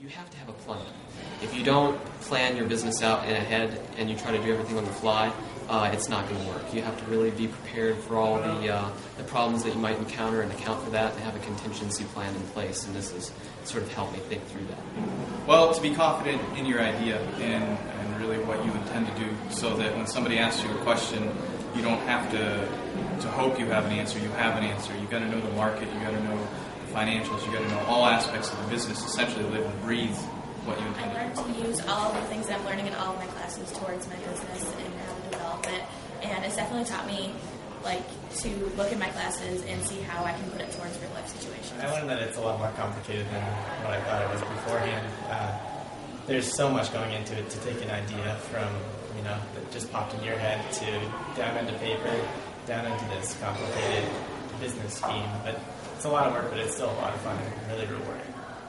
You have to have a plan. If you don't plan your business out in ahead and you try to do everything on the fly, it's not going to work. You have to really be prepared for all the problems that you might encounter and account for that and have a contingency plan in place. And this has sort of helped me think through that. Well, to be confident in your idea and really what you intend to do, so that when somebody asks you a question, you don't have to hope you have an answer. You have an answer. You've got to know the market. You've got to know the financials. You've got to know all aspects of the business, essentially live and breathe what you intend to do. I learned to use all of the things that I'm learning in all of my classes towards my business and how to develop it. And it's definitely taught me to look at my classes and see how I can put it towards real life situations. I learned that it's a lot more complicated than what I thought it was beforehand. There's so much going into it to take an idea from, that just popped into your head to down into paper, down into this complicated business scheme. But it's a lot of work, but it's still a lot of fun and really rewarding.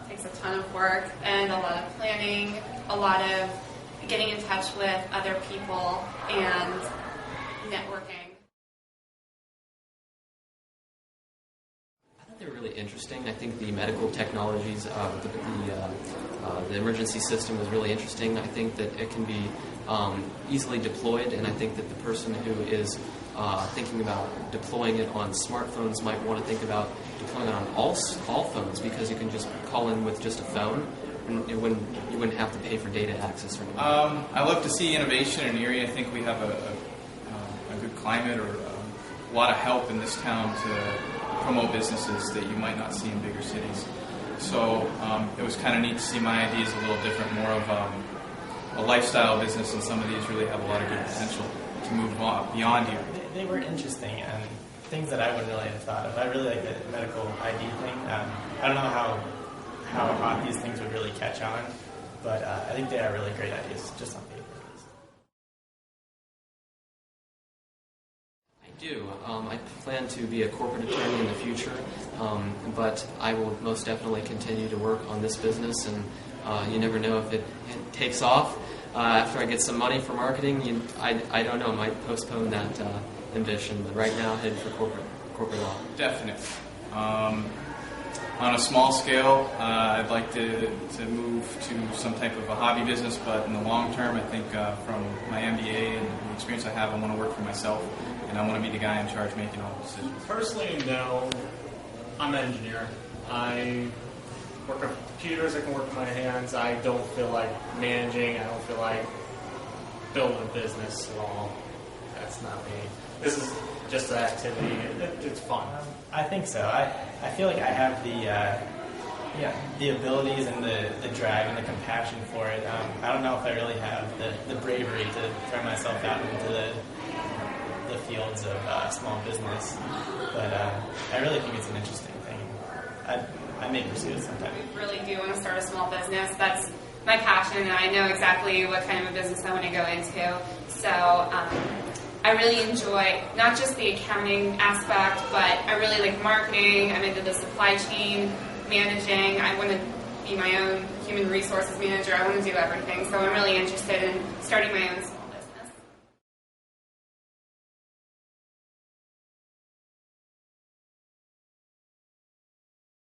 It takes a ton of work and a lot of planning, a lot of getting in touch with other people and networking. They're really interesting. I think the medical technologies, the emergency system is really interesting. I think that it can be easily deployed, and I think that the person who is thinking about deploying it on smartphones might want to think about deploying it on all phones, because you can just call in with just a phone, and you wouldn't have to pay for data access or anything. I love to see innovation in Erie. I think we have a good climate or a lot of help in this town to promote businesses that you might not see in bigger cities. So it was kind of neat to see my ideas a little different, more of a lifestyle business, and some of these really have a lot of good potential to move beyond here. They were interesting and things that I wouldn't really have thought of. I really like the medical ID thing. I don't know how hot these things would really catch on, but I think they are really great ideas, just on paper. I do. I plan to be a corporate attorney in the future, but I will most definitely continue to work on this business, and you never know if it takes off. After I get some money for marketing, I don't know, I might postpone that ambition, but right now, head for corporate law. Definitely. On a small scale, I'd like to move to some type of a hobby business, but in the long term, I think from my MBA and the experience I have, I want to work for myself, and I want to be the guy in charge making all the decisions. Personally, no. I'm an engineer. I work on computers, I can work with my hands. I don't feel like managing, I don't feel like building a business at all. That's not me. This is just an activity. It's fun. I think so. I feel like I have the abilities and the drive and the compassion for it. I don't know if I really have the bravery to throw myself out into the fields of small business, but I really think it's an interesting thing. I may pursue it sometime. I really do want to start a small business. That's my passion, and I know exactly what kind of a business I want to go into. So I really enjoy not just the accounting aspect, but I really like marketing. I'm into the supply chain, managing. I want to be my own human resources manager. I want to do everything. So I'm really interested in starting my own